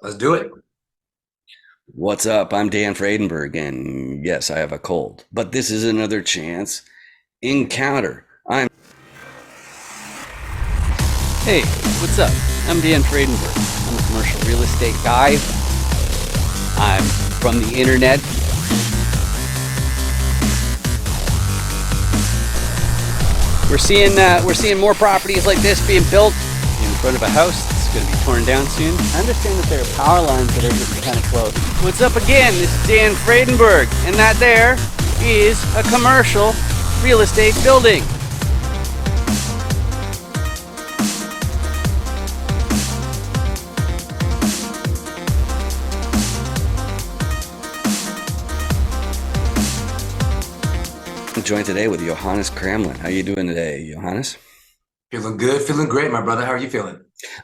Let's do it. What's up? I'm Dan Fradenberg, and yes, I have a cold, but this is another chance encounter. I'm Hey, what's up? I'm Dan Fradenberg. I'm a commercial real estate guy. I'm from the internet. We're seeing more properties like this being built in front of a house. It's going to be torn down soon. I understand that there are power lines that are getting kind of close. What's up again? This is Dan Fradenberg, and that there is a commercial real estate building. joined today with Yohannes Cramlet. How you doing today, Yohannes? Feeling good, feeling great, my brother. How are you feeling?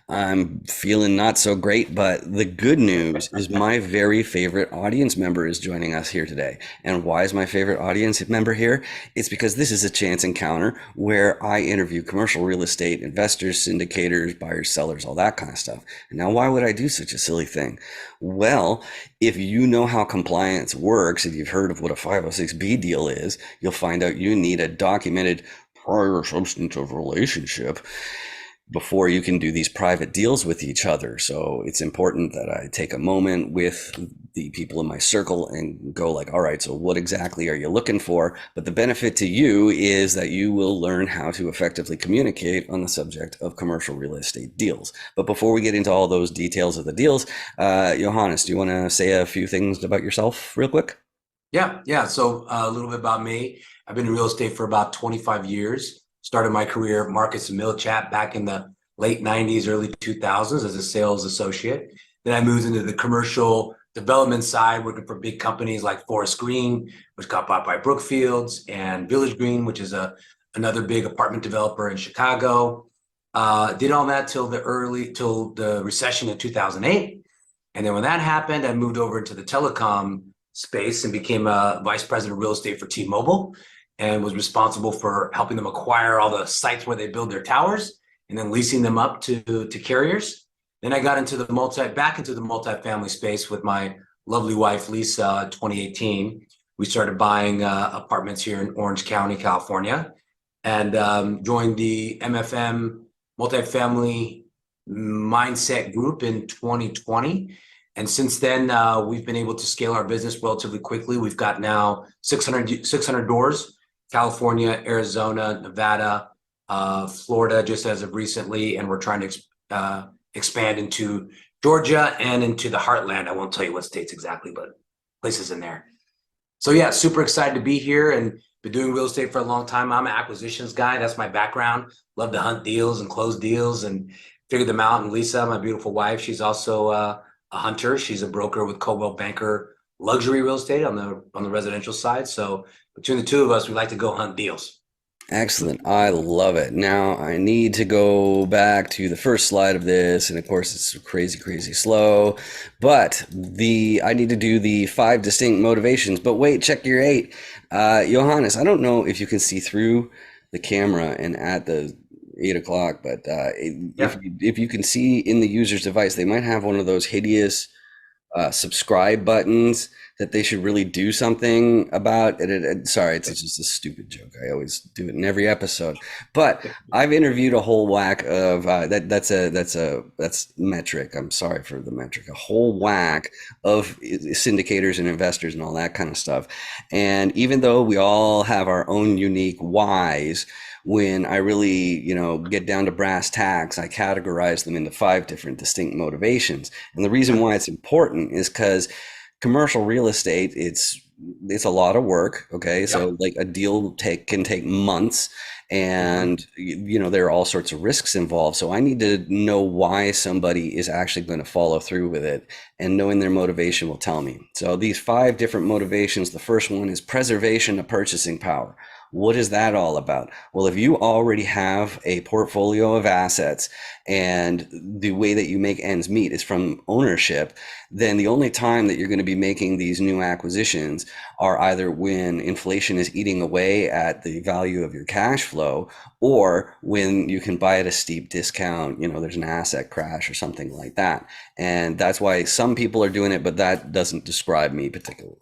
I'm feeling not so great, but the good news is my very favorite audience member is joining us here today. And why is my favorite audience member here? It's because this is a chance encounter where I interview commercial real estate investors, syndicators, buyers, sellers, all that kind of stuff. And now, why would I do such a silly thing? Well, if you know how compliance works, if you've heard of what a 506B deal is, you'll find out you need a documented prior substantive relationship before you can do these private deals with each other. So it's important that I take a moment with the people in my circle and go like, all right, so what exactly are you looking for? But the benefit to you is that you will learn how to effectively communicate on the subject of commercial real estate deals. But before we get into all those details of the deals, Johannes, do you want to say a few things about yourself real quick? Yeah. So a little bit about me. I've been in real estate for about 25 years. Started my career at Marcus and Millichap back in the late 90s, early 2000s as a sales associate. Then I moved into the commercial development side, working for big companies like Forest Green, which got bought by Brookfields, and Village Green, which is another big apartment developer in Chicago. Did all that till the recession in 2008. And then when that happened, I moved over into the telecom space and became a vice president of real estate for T-Mobile, and was responsible for helping them acquire all the sites where they build their towers and then leasing them up to carriers. Then I got into back into the multifamily space with my lovely wife, Lisa, in 2018. We started buying apartments here in Orange County, California, and joined the MFM multifamily mindset group in 2020. And since then, we've been able to scale our business relatively quickly. We've got now 600 doors, California, Arizona, Nevada, Florida, just as of recently. And we're trying to expand into Georgia and into the heartland. I won't tell you what states exactly, but places in there. So yeah, super excited to be here and been doing real estate for a long time. I'm an acquisitions guy. That's my background. Love to hunt deals and close deals and figure them out. And Lisa, my beautiful wife, she's also a hunter. She's a broker with Coldwell Banker Luxury Real Estate on the residential side. So between the two of us, we like to go hunt deals. Excellent. I love it. Now I need to go back to the first slide of this, and of course it's crazy, crazy slow. But the I need to do the five distinct motivations. But wait, check your eight. Johannes, I don't know if you can see through the camera and at the 8 o'clock, but Yeah. if you can see in the user's device, they might have one of those hideous subscribe buttons that they should really do something about. Sorry, it's just a stupid joke. I always do it in every episode. But I've interviewed a whole whack of that's metric. I'm sorry for the metric. A whole whack of syndicators and investors and all that kind of stuff. And even though we all have our own unique whys, when I really, get down to brass tacks, I categorize them into five different distinct motivations. And the reason why it's important is because commercial real estate, it's a lot of work. Okay, Yeah. so like a deal can take months, and there are all sorts of risks involved. So I need to know why somebody is actually going to follow through with it, and knowing their motivation will tell me. So these five different motivations. The first one is preservation of purchasing power. What is that all about? Well, if you already have a portfolio of assets and the way that you make ends meet is from ownership, then the only time that you're going to be making these new acquisitions are either when inflation is eating away at the value of your cash flow, or when you can buy at a steep discount, there's an asset crash or something like that. And that's why some people are doing it, but that doesn't describe me particularly.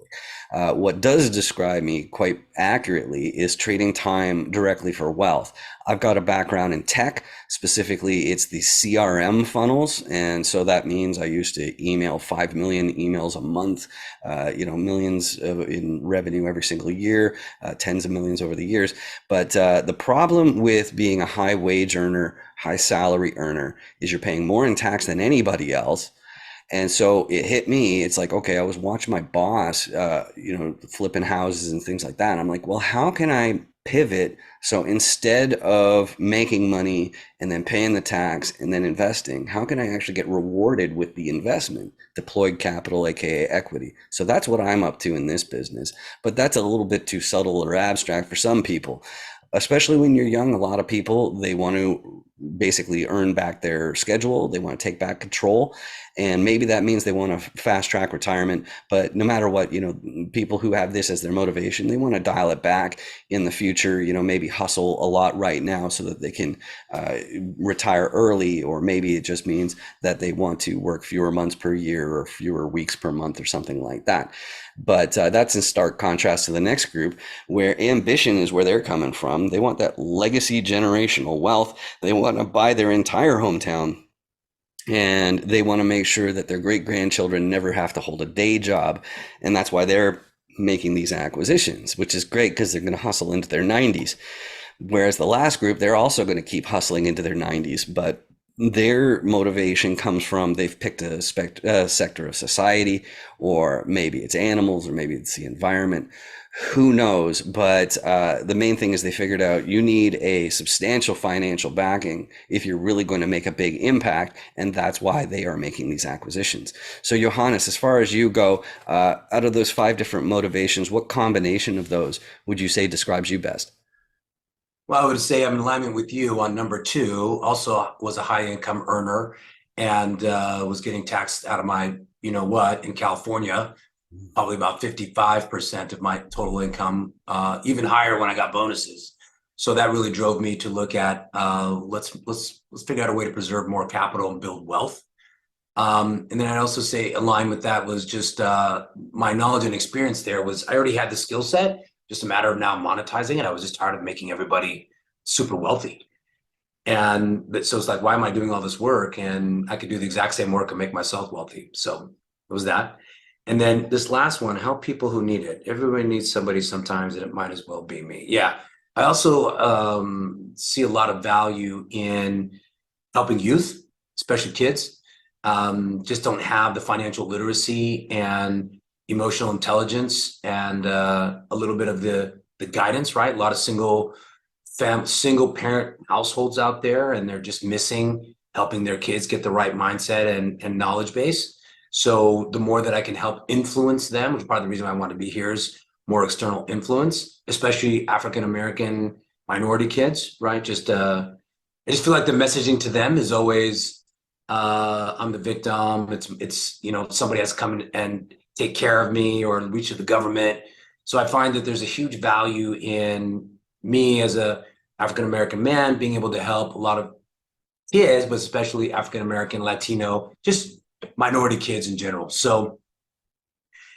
What does describe me quite accurately is trading time directly for wealth. I've got a background in tech. Specifically, it's the CRM funnels. And so that means I used to email 5 million emails a month, millions in revenue every single year, tens of millions over the years. But the problem with being a high wage earner, high salary earner, is you're paying more in tax than anybody else. And so it hit me. It's like, okay, I was watching my boss, flipping houses and things like that. And I'm like, well, how can I pivot? So instead of making money and then paying the tax and then investing, how can I actually get rewarded with the investment, deployed capital, aka equity? So that's what I'm up to in this business. But that's a little bit too subtle or abstract for some people. Especially when you're young, a lot of people, they want to basically earn back their schedule. They want to take back control. And maybe that means they want to fast track retirement. But no matter what, people who have this as their motivation, they want to dial it back in the future, maybe hustle a lot right now so that they can retire early. Or maybe it just means that they want to work fewer months per year or fewer weeks per month or something like that. But that's in stark contrast to the next group, where ambition is where they're coming from. They want that legacy generational wealth. They want to buy their entire hometown, and they want to make sure that their great grandchildren never have to hold a day job. And that's why they're making these acquisitions, which is great because they're going to hustle into their 90s. Whereas the last group, they're also going to keep hustling into their 90s, but their motivation comes from they've picked a sector of society, or maybe it's animals, or maybe it's the environment. Who knows? But the main thing is they figured out you need a substantial financial backing if you're really going to make a big impact, and that's why they are making these acquisitions. So Yohannes, as far as you go, out of those 5 different motivations, what combination of those would you say describes you best? Well, I would say I'm in alignment with you on number 2. Also was a high income earner and was getting taxed out of my, what, in California, probably about 55% of my total income, even higher when I got bonuses. So that really drove me to look at let's figure out a way to preserve more capital and build wealth. And then I'd also say aligned with that was just my knowledge and experience there was I already had the skill set, just a matter of now monetizing it. I was just tired of making everybody super wealthy. And so it's like, why am I doing all this work? And I could do the exact same work and make myself wealthy. So it was that. And then this last one, help people who need it. Everybody needs somebody sometimes, and it might as well be me. Yeah. I also see a lot of value in helping youth, especially kids. Just don't have the financial literacy and emotional intelligence and a little bit of the guidance, right? A lot of single parent households out there, and they're just missing helping their kids get the right mindset and knowledge base. So the more that I can help influence them, which is part of the reason why I want to be here, is more external influence, especially African-American minority kids, right? I just feel like the messaging to them is always, I'm the victim. It's somebody has to come and take care of me, or reach of the government. So I find that there's a huge value in me as a African-American man being able to help a lot of kids, but especially African-American, Latino, just minority kids in general. So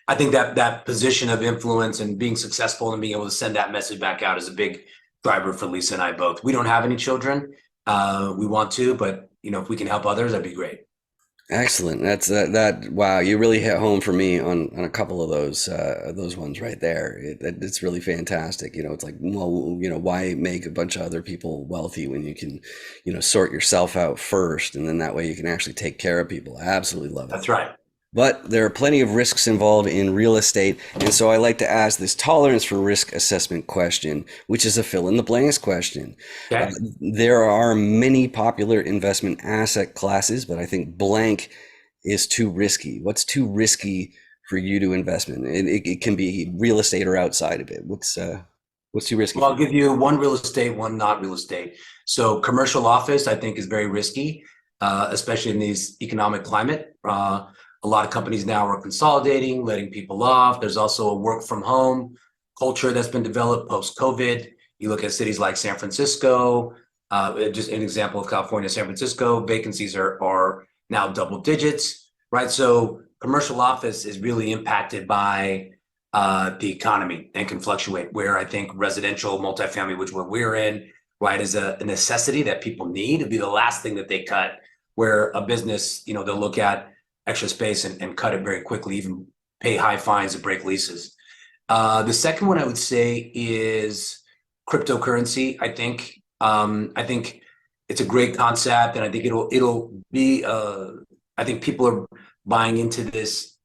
I think that position of influence and being successful and being able to send that message back out is a big driver for Lisa and I both. We don't have any children. We want to, but if we can help others, that'd be great. Excellent. That's that. Wow, you really hit home for me on a couple of those ones right there. It's really fantastic. It's like, well, why make a bunch of other people wealthy when you can, sort yourself out first, and then that way you can actually take care of people. I absolutely love it. That's right. But there are plenty of risks involved in real estate, and so I like to ask this tolerance for risk assessment question, which is a fill in the blanks question. Okay. There are many popular investment asset classes, but I think blank is too risky. What's too risky for you to invest in? It can be real estate or outside of it. What's too risky? Well, I'll give you one real estate, one not real estate. So commercial office, I think, is very risky, especially in these economic climate. A lot of companies now are consolidating, letting people off. There's also a work from home culture that's been developed post COVID. You look at cities like San Francisco, just an example of California, San Francisco, vacancies are now double digits, right? So commercial office is really impacted by the economy and can fluctuate, where I think residential multifamily, which what we're in, right, is a necessity that people need. It'd be the last thing that they cut, where a business, they'll look at extra space and cut it very quickly, even pay high fines to break leases. The second one I would say is cryptocurrency. I think it's a great concept, and I think it'll be. I think people are buying into this,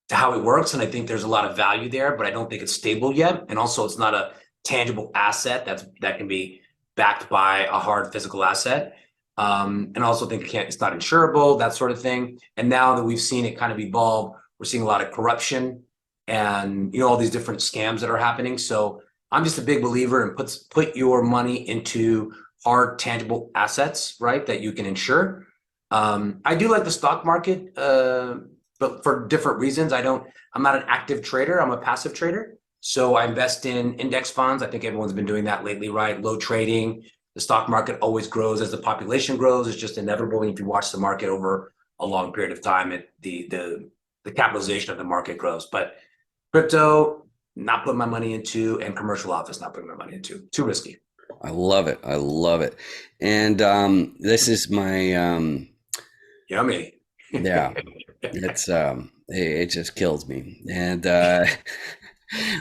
to how it works, and I think there's a lot of value there, but I don't think it's stable yet. And also, it's not a tangible asset that can be backed by a hard physical asset. And I also think it's not insurable, that sort of thing. And now that we've seen it kind of evolve, we're seeing a lot of corruption and all these different scams that are happening. So I'm just a big believer in put your money into hard, tangible assets, right, that you can insure. I do like the stock market, but for different reasons. I'm not an active trader. I'm a passive trader. So I invest in index funds. I think everyone's been doing that lately, right? Low trading. The stock market always grows as the population grows. It's just inevitable. And if you watch the market over a long period of time, the capitalization of the market grows. But crypto, not putting my money into, and commercial office, not putting my money into. Too risky. I love it. I love it. And this is my Yummy. yeah. It's it just kills me. And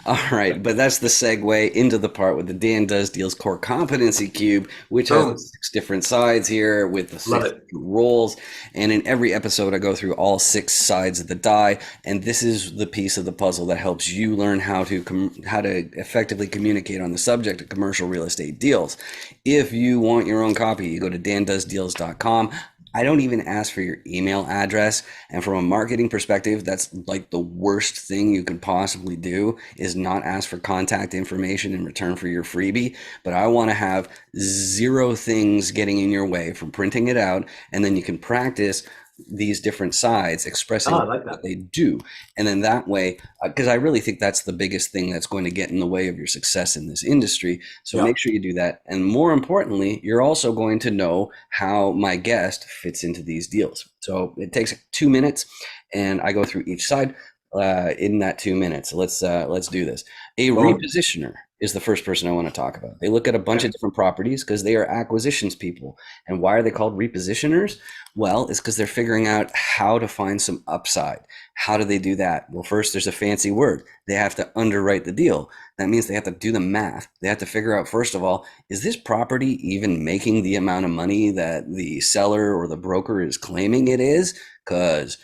all right, but that's the segue into the part with the Dan Does Deals Core Competency Cube, which has 6 different sides here with the 6 different roles. And in every episode, I go through all 6 sides of the die, and this is the piece of the puzzle that helps you learn how to effectively communicate on the subject of commercial real estate deals. If you want your own copy, you go to dandoesdeals.com. I don't even ask for your email address. And from a marketing perspective, that's like the worst thing you could possibly do, is not ask for contact information in return for your freebie. But I want to have 0 things getting in your way from printing it out. And then you can practice these different sides expressing what they do. And then that way, because I really think that's the biggest thing that's going to get in the way of your success in this industry. So make sure you do that. And more importantly, you're also going to know how my guest fits into these deals. So it takes 2 minutes and I go through each side in that 2 minutes. So let's do this. A repositioner is the first person I want to talk about. They look at a bunch of different properties because they are acquisitions people. And why are they called repositioners? Well, it's because they're figuring out how to find some upside. How do they do that? Well, first, there's a fancy word. They have to underwrite the deal. That means they have to do the math. They have to figure out, first of all, is this property even making the amount of money that the seller or the broker is claiming it is? Because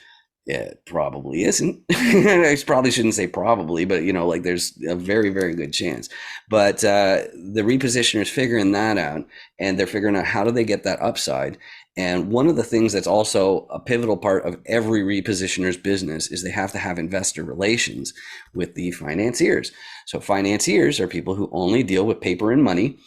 it probably isn't. I probably shouldn't say probably, but there's a very, very good chance. But the repositioner is figuring that out, and they're figuring out how do they get that upside. And one of the things that's also a pivotal part of every repositioner's business is they have to have investor relations with the financiers. So financiers are people who only deal with paper and money,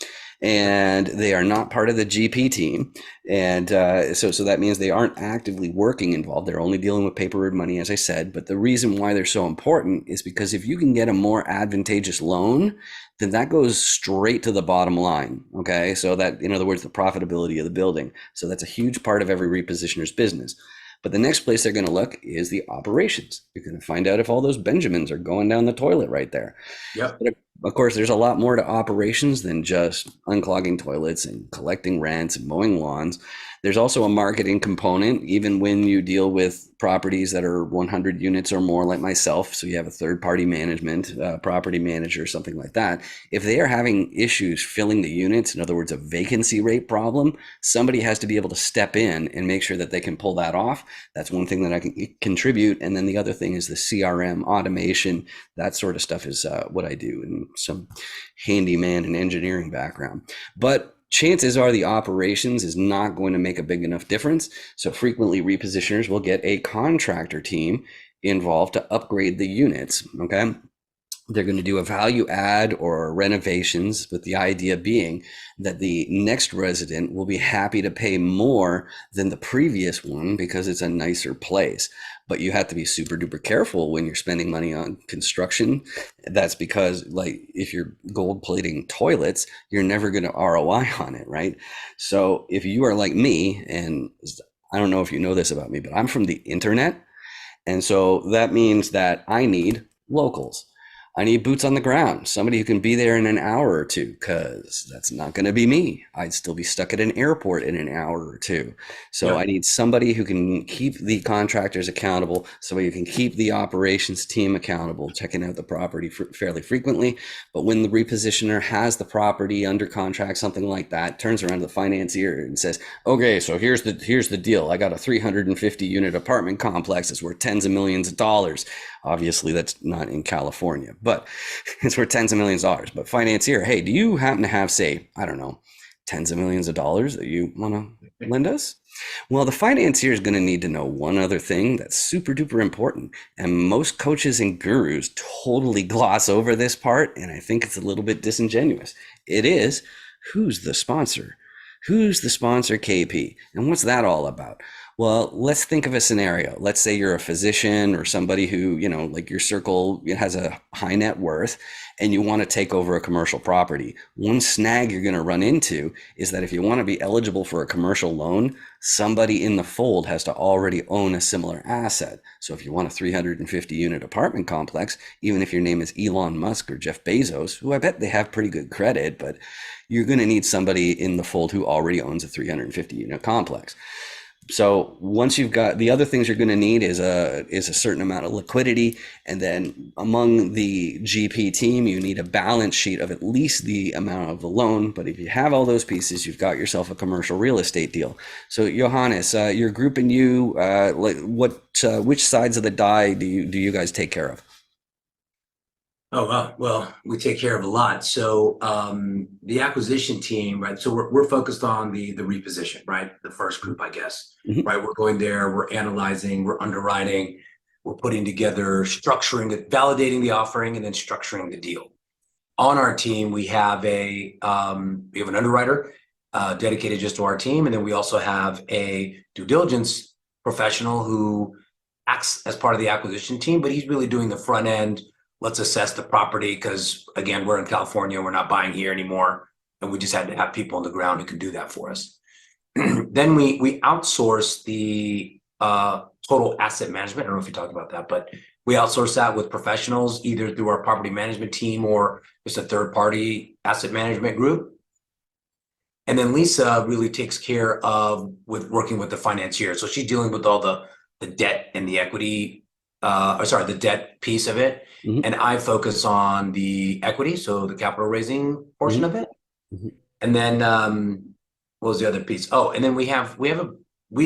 and they are not part of the GP team. And so that means they aren't actively working involved. They're only dealing with paper and money, as I said. But the reason why they're so important is because if you can get a more advantageous loan, then that goes straight to the bottom line. Okay. So that, in other words, the profitability of the building. So that's a huge part of every repositioner's business. But the next place they're going to look is the operations. You're going to find out if all those Benjamins are going down the toilet right there. Yep. But of course, there's a lot more to operations than just unclogging toilets and collecting rents and mowing lawns. There's also a marketing component, even when you deal with properties that are 100 units or more, like myself. So you have a third-party management, property manager, something like that. If they are having issues filling the units, in other words, a vacancy rate problem, somebody has to be able to step in and make sure that they can pull that off. That's one thing that I can contribute. And then the other thing is the CRM automation. That sort of stuff is what I do, and some handyman and engineering background. But chances are the operations is not going to make a big enough difference. So frequently repositioners will get a contractor team involved to upgrade the units. Okay. They're going to do a value add or renovations, with the idea being that the next resident will be happy to pay more than the previous one because it's a nicer place. But you have to be super duper careful when you're spending money on construction. That's because, like, if you're gold plating toilets, you're never going to ROI on it, right? So if you are like me, and I don't know if you know this about me, but I'm from the internet. And so that means that I need locals. I need boots on the ground, somebody who can be there in an hour or two, because that's not going to be me. I'd still be stuck at an airport in an hour or two. So I need somebody who can keep the contractors accountable, somebody who can keep the operations team accountable, checking out the property fairly frequently. But when the repositioner has the property under contract, something like that, turns around to the financier and says, okay, so here's the deal. I got a 350 unit apartment complex. It's worth tens of millions of dollars. Obviously, that's not in California, but it's worth tens of millions of dollars. But financier, hey, do you happen to have, say, I don't know, tens of millions of dollars that you want to lend us? Well, the financier is going to need to know one other thing that's super duper important. And most coaches and gurus totally gloss over this part. And I think it's a little bit disingenuous. It is, who's the sponsor? Who's the sponsor, KP? And what's that all about? Well, let's think of a scenario. Let's say you're a physician or somebody who, like your circle has a high net worth and you want to take over a commercial property. One snag you're going to run into is that if you want to be eligible for a commercial loan, somebody in the fold has to already own a similar asset. So if you want a 350 unit apartment complex, even if your name is Elon Musk or Jeff Bezos, who I bet they have pretty good credit, but you're going to need somebody in the fold who already owns a 350 unit complex. So once you've got the other things you're going to need is a certain amount of liquidity. And then among the GP team, you need a balance sheet of at least the amount of the loan. But if you have all those pieces, you've got yourself a commercial real estate deal. So Yohannes, your group and you, which sides of the die do you guys take care of? Oh, wow. Well, we take care of a lot. So the acquisition team, right? So we're focused on the reposition, right? The first group, I guess, right? We're going there, we're analyzing, we're underwriting, we're putting together, structuring it, validating the offering, and then structuring the deal. On our team, we have an underwriter dedicated just to our team, and then we also have a due diligence professional who acts as part of the acquisition team, but he's really doing the front end. Let's assess the property because, again, we're in California. We're not buying here anymore. And we just had to have people on the ground who can do that for us. Then we outsource the total asset management. I don't know if you talked about that, but we outsource that with professionals, either through our property management team or just a third-party asset management group. And then Lisa really takes care of working with the financier. So she's dealing with all the debt and the equity, the debt piece of it. And I focus on the equity, so the capital raising portion of it. And then what was the other piece? Oh, and then we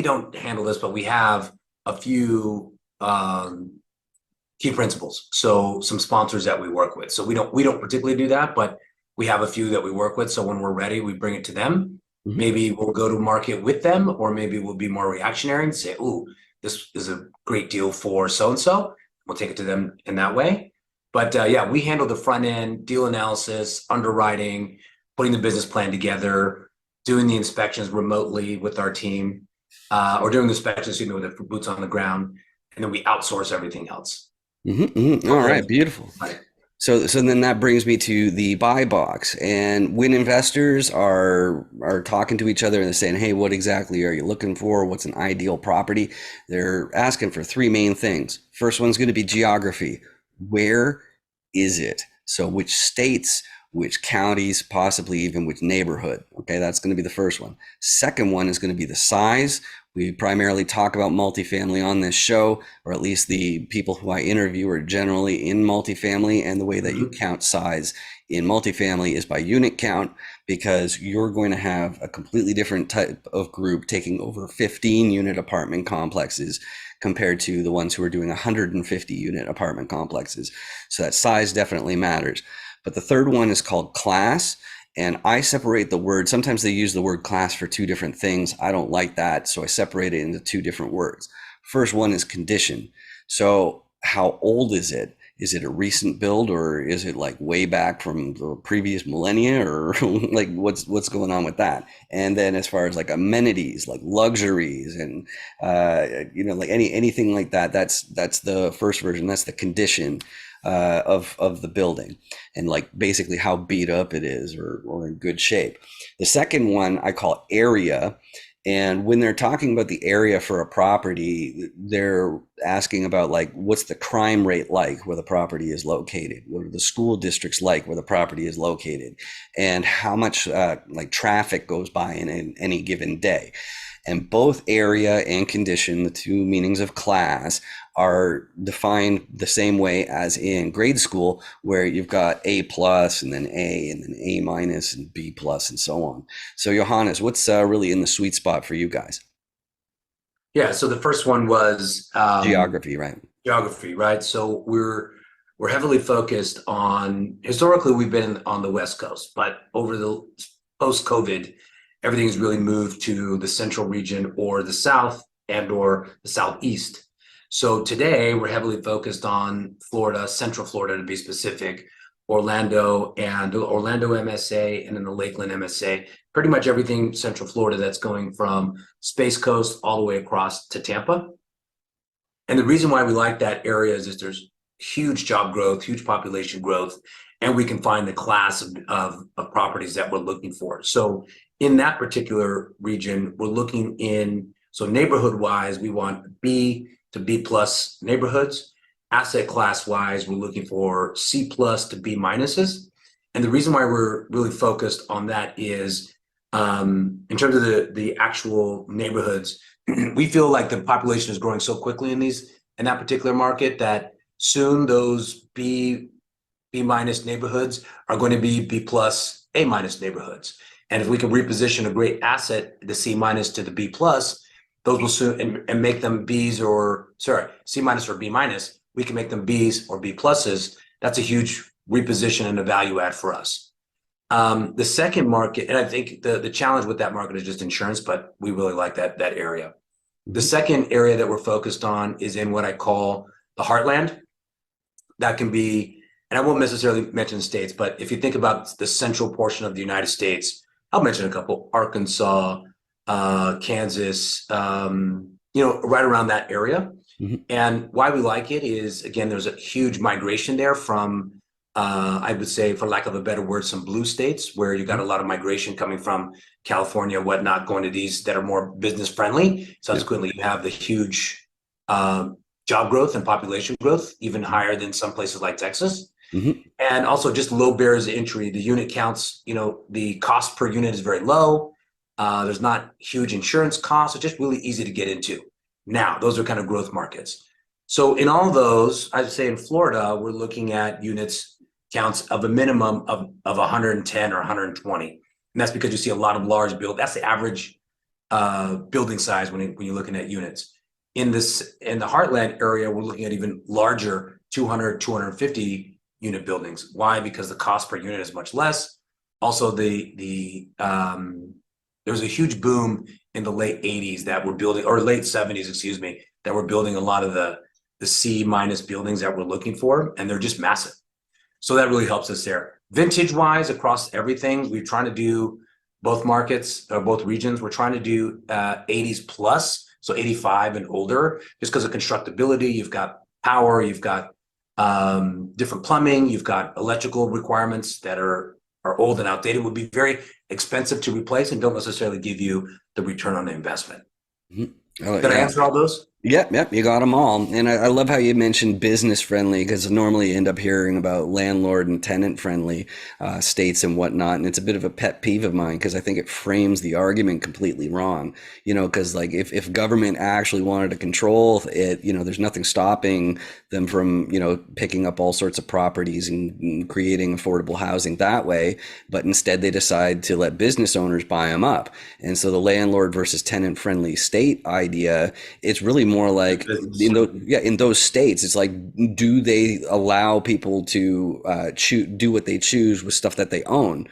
don't handle this, but we have a few key principals. So some sponsors that we work with. So we don't particularly do that, but we have a few that we work with. So when we're ready, we bring it to them. Maybe we'll go to market with them, or maybe we'll be more reactionary and say, "Ooh, this is a great deal for so-and-so." We'll take it to them in that way. But we handle the front end, deal analysis, underwriting, putting the business plan together, doing the inspections remotely with our team, or doing the inspections, with the boots on the ground, and then we outsource everything else. All right, beautiful. Right. So then that brings me to the buy box. And when investors are talking to each other and they're saying, hey, what exactly are you looking for? What's an ideal property? They're asking for three main things. First one's going to be geography. Where is it? So which states, which counties, possibly even which neighborhood. Okay, that's going to be the first one. Second one is going to be the size. We primarily talk about multifamily on this show, or at least the people who I interview are generally in multifamily, and the way that you count size in multifamily is by unit count, because you're going to have a completely different type of group taking over 15 unit apartment complexes compared to the ones who are doing 150 unit apartment complexes. So that size definitely matters. But the third one is called class. And I separate the word. Sometimes they use the word class for two different things. I don't like that. So I separate it into two different words. First one is condition. So how old is it? Is it a recent build, or is it like way back from the previous millennia, or like what's going on with that? And then as far as like amenities, like luxuries, and like anything like that, that's the first version. That's the condition of the building, and like basically how beat up it is, or in good shape. The second one I call area. And when they're talking about the area for a property, they're asking about like, what's the crime rate like where the property is located? What are the school districts like where the property is located? And how much like traffic goes by in any given day? And both area and condition, the two meanings of class, are defined the same way as in grade school, where you've got A plus and then A and then A minus and B plus and so on. So Yohannes, what's really in the sweet spot for you guys? Yeah, so the first one was Geography, right? geography, right? So we're heavily focused on, historically we've been on the West Coast, but over the post-COVID, everything's really moved to the central region or the South and or the Southeast. So today we're heavily focused on Florida, Central Florida to be specific, Orlando and Orlando MSA, and then the Lakeland MSA, pretty much everything Central Florida that's going from Space Coast all the way across to Tampa. And the reason why we like that area is there's huge job growth, huge population growth, and we can find the class of properties that we're looking for. So in that particular region, we're looking in, so neighborhood wise, we want B to B plus neighborhoods. Asset class wise, we're looking for C plus to B minuses. And the reason why we're really focused on that is in terms of the actual neighborhoods, we feel like the population is growing so quickly in that particular market that soon those B minus neighborhoods are going to be B plus A minus neighborhoods. And if we can reposition a great asset, the C minus to the B plus, those will soon and make them B's C minus or B minus, we can make them B's or B pluses. That's a huge reposition and a value add for us. The second market, and I think the challenge with that market is just insurance, but we really like that area. The second area that we're focused on is in what I call the heartland. That can be, and I won't necessarily mention states, but if you think about the central portion of the United States, I'll mention a couple: Arkansas, Kansas, right around that area. Mm-hmm. And why we like it is, again, there's a huge migration there from, I would say, for lack of a better word, some blue states where you got a lot of migration coming from California, whatnot, going to these that are more business friendly. Subsequently, you have the huge job growth and population growth, even higher than some places like Texas. Mm-hmm. And also just low barriers to entry. The unit counts, the cost per unit is very low. There's not huge insurance costs. It's just really easy to get into. Now, those are kind of growth markets. So in all those, I'd say in Florida, we're looking at units counts of a minimum of 110 or 120. And that's because you see a lot of large build. That's the average building size when you're looking at units. In the Heartland area, we're looking at even larger 200, 250 unit buildings. Why? Because the cost per unit is much less. Also, there's a huge boom in the late 80s that we're building, or late 70s, excuse me, that we're building a lot of the C minus buildings that we're looking for, and they're just massive. So that really helps us there. Vintage wise, across everything, we're trying to do both markets, both regions. We're trying to do 80s plus, so 85 and older, just because of constructability. You've got power, you've got different plumbing, you've got electrical requirements that are old and outdated, would be very expensive to replace and don't necessarily give you the return on the investment. Mm-hmm. Did I answer all those? Yep, you got them all. And I love how you mentioned business friendly, because normally you end up hearing about landlord and tenant friendly states and whatnot. And it's a bit of a pet peeve of mine, because I think it frames the argument completely wrong. Because like if government actually wanted to control it, there's nothing stopping them from, picking up all sorts of properties and creating affordable housing that way. But instead they decide to let business owners buy them up. And so the landlord versus tenant friendly state idea, it's really more like in those states, it's like, do they allow people to do what they choose with stuff that they own?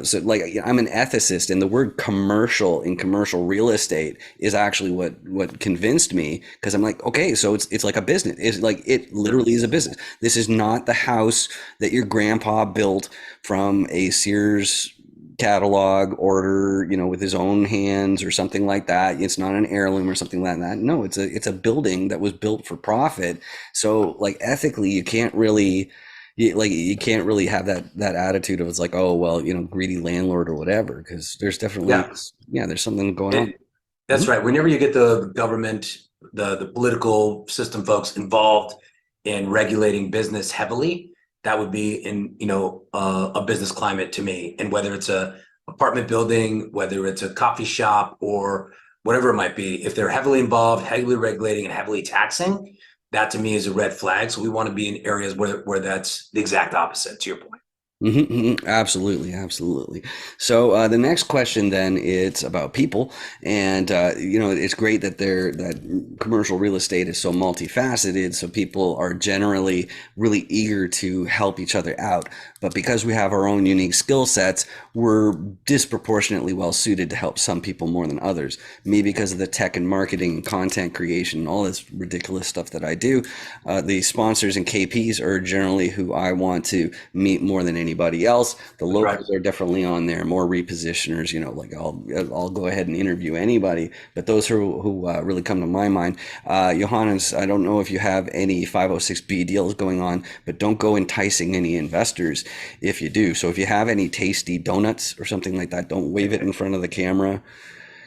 So like I'm an ethicist, and the word commercial in commercial real estate is actually what convinced me, because I'm like, okay, so it's like a business. It's like, it literally is a business. This is not the house that your grandpa built from a Sears catalog order, with his own hands or something like that. It's not an heirloom or something like that. No, it's a building that was built for profit. So like ethically, you can't really have that attitude of, it's like, oh well, greedy landlord or whatever, because there's definitely, Yeah, there's something going on. that's right. Whenever you get the government, the political system folks involved in regulating business heavily, that would be in, a business climate to me. And whether it's a apartment building, whether it's a coffee shop, or whatever it might be, if they're heavily involved, heavily regulating and heavily taxing, that to me is a red flag. So we want to be in areas where that's the exact opposite, to your point. Absolutely, absolutely. So the next question then, it's about people, and it's great that commercial real estate is so multifaceted. So people are generally really eager to help each other out. But because we have our own unique skill sets, we're disproportionately well suited to help some people more than others. Me, because of the tech and marketing and content creation and all this ridiculous stuff that I do. The sponsors and KPs are generally who I want to meet more than anybody else. The locals are definitely on there, more repositioners. Like I'll go ahead and interview anybody, but those who really come to my mind. Yohannes, I don't know if you have any 506B deals going on, but don't go enticing any investors if you do. So if you have any tasty donuts or something like that, don't wave it in front of the camera,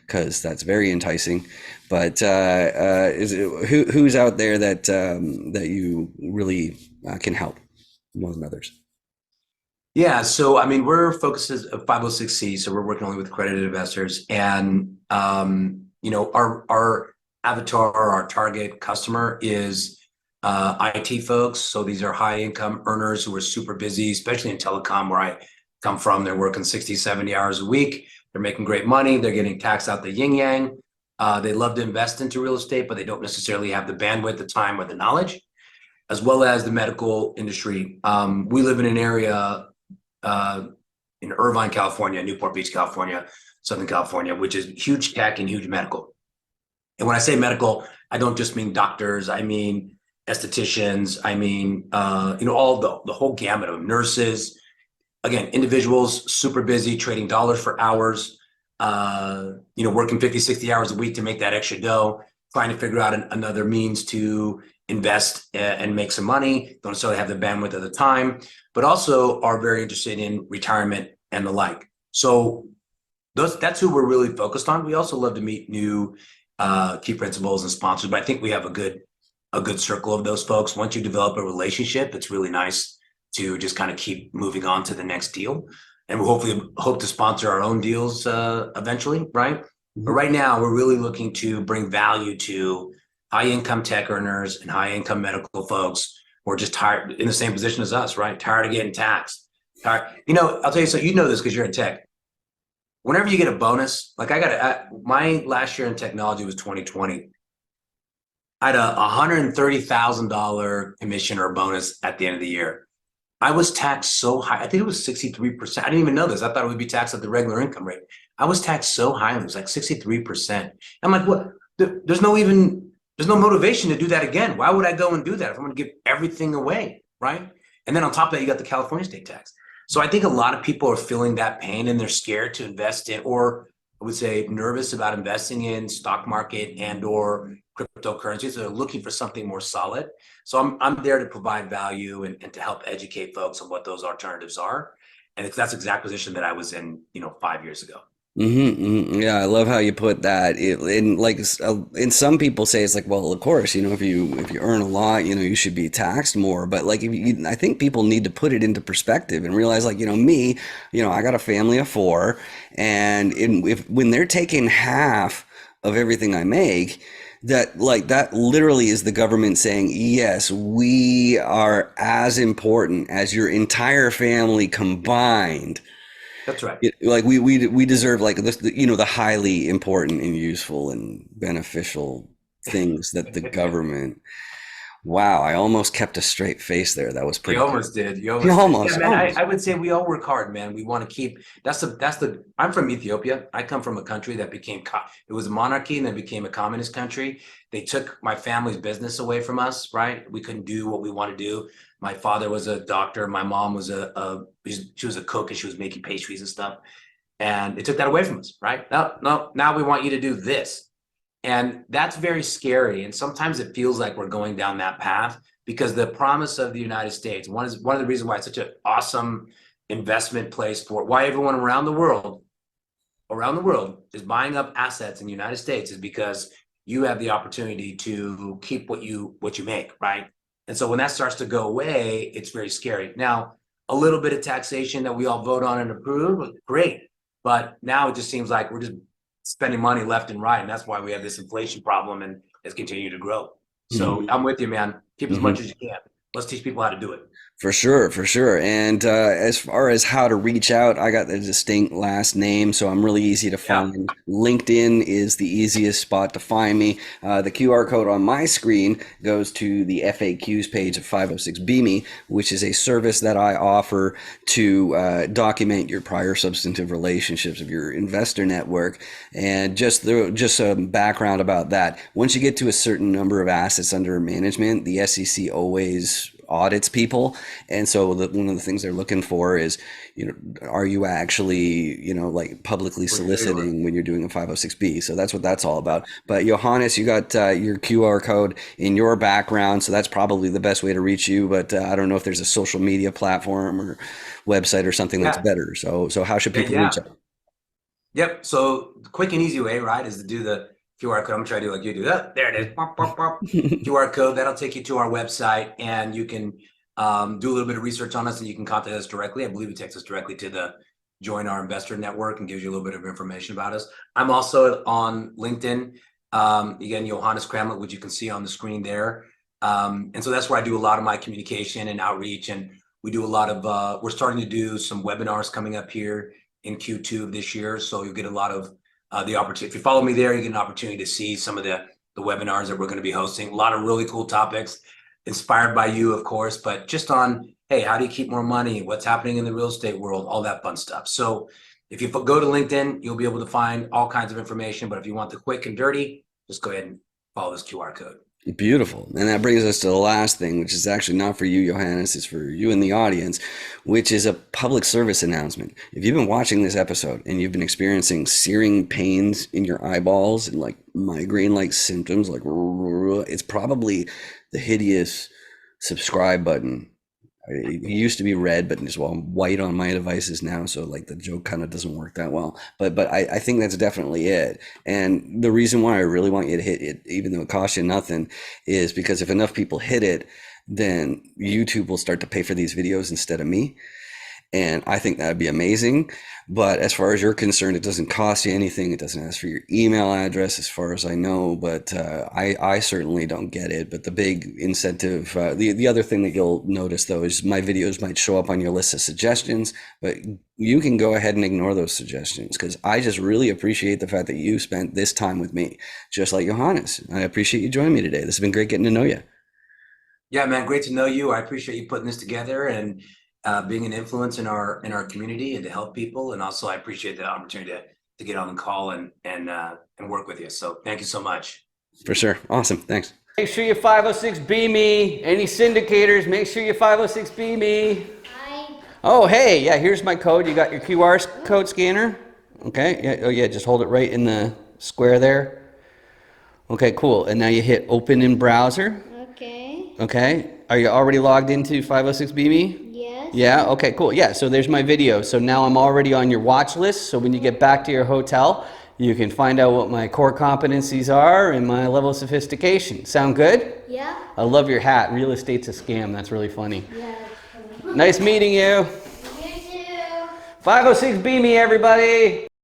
because that's very enticing. But who's out there that you really can help more than others? Yeah, so I mean, we're focused as a 506C, so we're working only with accredited investors, and our avatar, our target customer is IT folks. So these are high income earners who are super busy, especially in telecom, where I come from. They're working 60, 70 hours a week. They're making great money. They're getting taxed out the yin yang. They love to invest into real estate, but they don't necessarily have the bandwidth, the time, or the knowledge, as well as the medical industry. We live in an area in Irvine, California, Newport Beach, California, Southern California, which is huge tech and huge medical. And when I say medical, I don't just mean doctors. I mean estheticians. I mean, all the whole gamut of them, nurses. Again, individuals super busy trading dollars for hours, working 50, 60 hours a week to make that extra dough, trying to figure out another means to invest and make some money, don't necessarily have the bandwidth of the time, but also are very interested in retirement and the like. So that's who we're really focused on. We also love to meet new key principals and sponsors, but I think we have a good circle of those folks. Once you develop a relationship, it's really nice to just kind of keep moving on to the next deal. And we'll hopefully hope to sponsor our own deals eventually, right? Mm-hmm. But right now, we're really looking to bring value to high-income tech earners and high-income medical folks who are just tired, in the same position as us, right? Tired of getting taxed. Tired. I'll tell you, so you know this because you're in tech. Whenever you get a bonus, like my last year in technology was 2020. I had a $130,000 commission or bonus at the end of the year. I was taxed so high. I think it was 63%. I didn't even know this. I thought it would be taxed at the regular income rate. I was taxed so high. It was like 63%. I'm like, what? There's no motivation to do that again. Why would I go and do that if I'm going to give everything away, right? And then on top of that, you got the California state tax. So I think a lot of people are feeling that pain, and they're scared to invest in, or I would say nervous about investing in stock market and or cryptocurrencies. They're looking for something more solid. So I'm there to provide value and to help educate folks on what those alternatives are. And that's the exact position that I was in, 5 years ago. Yeah, I love how you put that. And some people say it's like, well, of course, if you earn a lot, you should be taxed more. But like, I think people need to put it into perspective and realize, like, me, I got a family of four, and when they're taking half of everything I make, that literally is the government saying, yes, we are as important as your entire family combined. That's right. Like we deserve like this, the highly important and useful and beneficial things that the government. Wow, I almost kept a straight face there. That was pretty You cool. almost did. You You almost did. Yeah, almost, man. I, almost. I would say we all work hard, man. We want to keep. That's the. I'm from Ethiopia. I come from a country that became. It was a monarchy and then became a communist country. They took my family's business away from us. Right. We couldn't do what we want to do. My father was a doctor. My mom was she was a cook and she was making pastries and stuff. And they took that away from us. Right. No, no. Now we want you to do this. And that's very scary. And sometimes it feels like we're going down that path because the promise of the United States, one of the reasons why it's such an awesome investment place for why everyone around the world is buying up assets in the United States is because you have the opportunity to keep what you make, right? And so when that starts to go away, it's very scary. Now, a little bit of taxation that we all vote on and approve, great. But now it just seems like we're just spending money left and right, and that's why we have this inflation problem and it's continued to grow. So I'm with you, man. Keep as much as you can. Let's teach people how to do it. For sure, for sure. And as far as how to reach out, I got the distinct last name, so I'm really easy to find. LinkedIn is the easiest spot to find me. The QR code on my screen goes to the FAQs page of 506BME, which is a service that I offer to document your prior substantive relationships of your investor network. And just some background about that. Once you get to a certain number of assets under management, the SEC always audits people, and so one of the things they're looking for is, are you actually, like publicly soliciting when you're doing a 506B? So that's what that's all about. But Yohannes, you got your QR code in your background, so that's probably the best way to reach you. But I don't know if there's a social media platform or website or something that's better. So how should people reach out? Yep. So the quick and easy way, right, is to do the QR code. I'm trying to do like you do that. There it is. Pop, pop, pop. QR code. That'll take you to our website, and you can do a little bit of research on us, and you can contact us directly. I believe it takes us directly to the Join Our Investor Network and gives you a little bit of information about us. I'm also on LinkedIn. Again, Yohannes Cramlet, which you can see on the screen there. And so that's where I do a lot of my communication and outreach. And we do a lot of, we're starting to do some webinars coming up here in Q2 of this year. So you'll get a lot of the opportunity. If you follow me there, you get an opportunity to see some of the webinars that we're going to be hosting. A lot of really cool topics inspired by you, of course, but just on, hey, how do you keep more money? What's happening in the real estate world? All that fun stuff. So if you go to LinkedIn, you'll be able to find all kinds of information. But if you want the quick and dirty, just go ahead and follow this QR code. Beautiful. And that brings us to the last thing, which is actually not for you, Yohannes, it's for you in the audience, which is a public service announcement. If you've been watching this episode and you've been experiencing searing pains in your eyeballs and like migraine-like symptoms, like it's probably the hideous subscribe button. It used to be red, but it's white on my devices now, so like the joke kind of doesn't work that well. But I think that's definitely it. And the reason why I really want you to hit it, even though it costs you nothing, is because if enough people hit it, then YouTube will start to pay for these videos instead of me. And I think that'd be amazing. But as far as you're concerned, it doesn't cost you anything. It doesn't ask for your email address, as far as I know. But I certainly don't get it. But the big incentive, the other thing that you'll notice, though, is my videos might show up on your list of suggestions. But you can go ahead and ignore those suggestions, because I just really appreciate the fact that you spent this time with me, just like Yohannes. I appreciate you joining me today. This has been great getting to know you. Yeah, man, great to know you. I appreciate you putting this together and being an influence in our community and to help people. And also I appreciate the opportunity to get on the call and work with you. So thank you so much. For sure. Awesome. Thanks. Make sure you 506B me. Any syndicators, make sure you 506B me. Hi. Oh, hey, yeah, here's my code. You got your QR code scanner? Okay, yeah, oh yeah, just hold it right in the square there. Okay, cool. And now you hit open in browser. Okay. Okay. Are you already logged into 506B me? Yes. Yeah, okay, cool. Yeah, so there's my video. So now I'm already on your watch list. So when you get back to your hotel, you can find out what my core competencies are and my level of sophistication. Sound good? Yeah. I love your hat. Real estate's a scam. That's really funny. Yeah. Nice meeting you. You too. 506B me, everybody.